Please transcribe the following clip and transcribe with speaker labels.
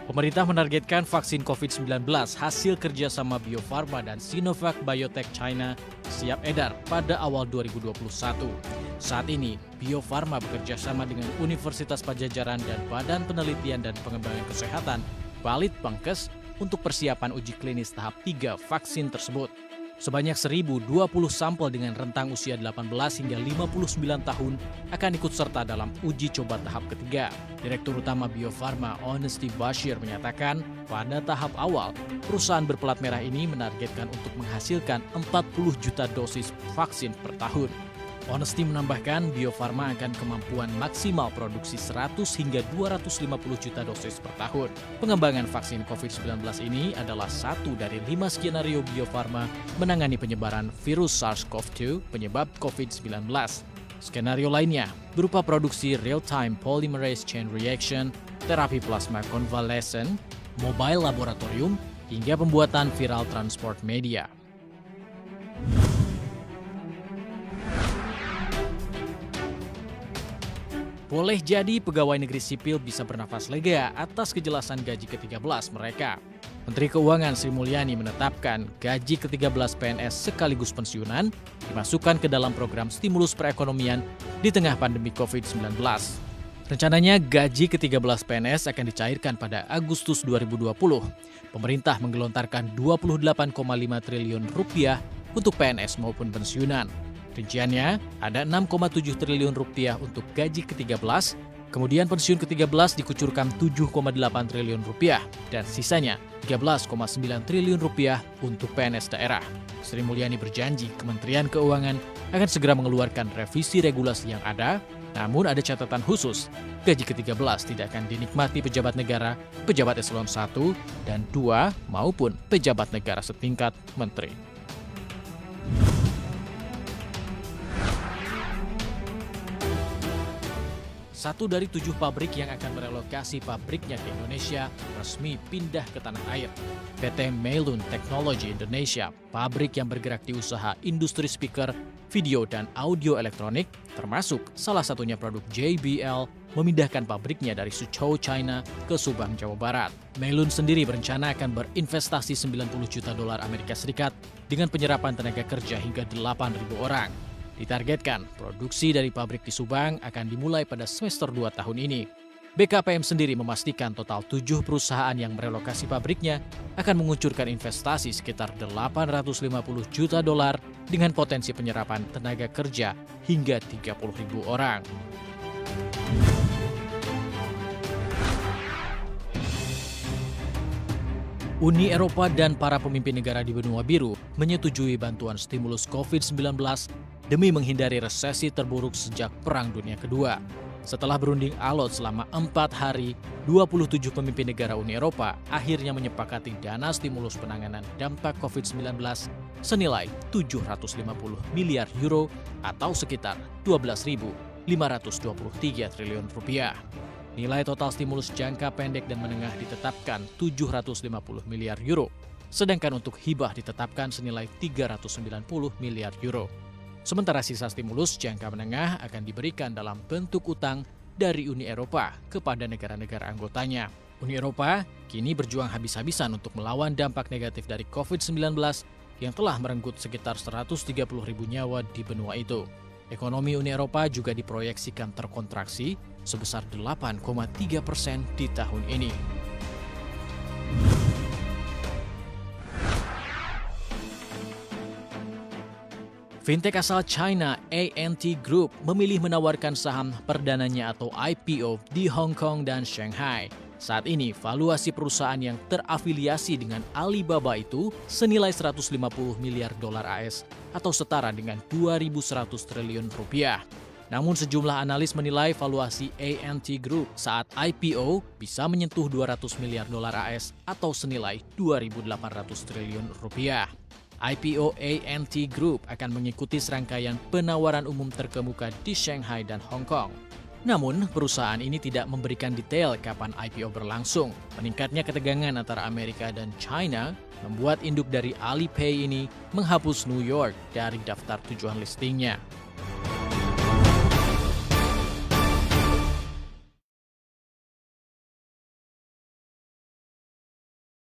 Speaker 1: Pemerintah menargetkan vaksin COVID-19 hasil kerjasama Bio Farma dan Sinovac Biotech China siap edar pada awal 2021. Saat ini, Bio Farma bekerjasama dengan Universitas Padjadjaran dan Badan Penelitian dan Pengembangan Kesehatan Balitbangkes untuk persiapan uji klinis tahap 3 vaksin tersebut. Sebanyak 1.020 sampel dengan rentang usia 18 hingga 59 tahun akan ikut serta dalam uji coba tahap ketiga. Direktur Utama Bio Farma, Honesty Bashir, menyatakan pada tahap awal, perusahaan berpelat merah ini menargetkan untuk menghasilkan 40 juta dosis vaksin per tahun. Honesty menambahkan Bio Farma akan kemampuan maksimal produksi 100 hingga 250 juta dosis per tahun. Pengembangan vaksin COVID-19 ini adalah satu dari 5 skenario Bio Farma menangani penyebaran virus SARS-CoV-2 penyebab COVID-19. Skenario lainnya berupa produksi real-time polymerase chain reaction, terapi plasma konvalesen, mobile laboratorium, hingga pembuatan viral transport media. Boleh jadi pegawai negeri sipil bisa bernafas lega atas kejelasan gaji ke-13 mereka. Menteri Keuangan Sri Mulyani menetapkan gaji ke-13 PNS sekaligus pensiunan dimasukkan ke dalam program stimulus perekonomian di tengah pandemi COVID-19. Rencananya gaji ke-13 PNS akan dicairkan pada Agustus 2020. Pemerintah menggelontarkan 28,5 triliun rupiah untuk PNS maupun pensiunan. Rinciannya ada 6,7 triliun rupiah untuk gaji ke-13, kemudian pensiun ke-13 dikucurkan 7,8 triliun rupiah, dan sisanya 13,9 triliun rupiah untuk PNS daerah. Sri Mulyani berjanji Kementerian Keuangan akan segera mengeluarkan revisi regulasi yang ada, namun ada catatan khusus, gaji ke-13 tidak akan dinikmati pejabat negara, pejabat eselon 1 dan 2 maupun pejabat negara setingkat menteri. Satu dari 7 pabrik yang akan merelokasi pabriknya ke Indonesia resmi pindah ke tanah air. PT Melun Technology Indonesia, pabrik yang bergerak di usaha industri speaker, video, dan audio elektronik, termasuk salah satunya produk JBL, memindahkan pabriknya dari Suzhou, China ke Subang, Jawa Barat. Melun sendiri berencana akan berinvestasi 90 juta dolar Amerika Serikat dengan penyerapan tenaga kerja hingga 8.000 orang. Ditargetkan, produksi dari pabrik di Subang akan dimulai pada semester 2 tahun ini. BKPM sendiri memastikan total 7 perusahaan yang merelokasi pabriknya akan mengucurkan investasi sekitar 850 juta dolar dengan potensi penyerapan tenaga kerja hingga 30.000 orang. Uni Eropa dan para pemimpin negara di benua biru menyetujui bantuan stimulus COVID-19 demi menghindari resesi terburuk sejak Perang Dunia Kedua. Setelah berunding alot selama 4 hari, 27 pemimpin negara Uni Eropa akhirnya menyepakati dana stimulus penanganan dampak COVID-19 senilai 750 miliar euro atau sekitar 12.523 triliun rupiah. Nilai total stimulus jangka pendek dan menengah ditetapkan 750 miliar euro, sedangkan untuk hibah ditetapkan senilai 390 miliar euro. Sementara sisa stimulus jangka menengah akan diberikan dalam bentuk utang dari Uni Eropa kepada negara-negara anggotanya. Uni Eropa kini berjuang habis-habisan untuk melawan dampak negatif dari COVID-19 yang telah merenggut sekitar 130.000 nyawa di benua itu. Ekonomi Uni Eropa juga diproyeksikan terkontraksi sebesar 8,3% di tahun ini. Fintech asal China ANT Group memilih menawarkan saham perdananya atau IPO di Hong Kong dan Shanghai. Saat ini, valuasi perusahaan yang terafiliasi dengan Alibaba itu senilai 150 miliar dolar AS atau setara dengan 2.100 triliun rupiah. Namun sejumlah analis menilai valuasi ANT Group saat IPO bisa menyentuh 200 miliar dolar AS atau senilai 2.800 triliun rupiah. IPO ANT Group akan mengikuti serangkaian penawaran umum terkemuka di Shanghai dan Hong Kong. Namun, perusahaan ini tidak memberikan detail kapan IPO berlangsung. Meningkatnya ketegangan antara Amerika dan China membuat induk dari Alipay ini menghapus New York dari daftar tujuan listingnya.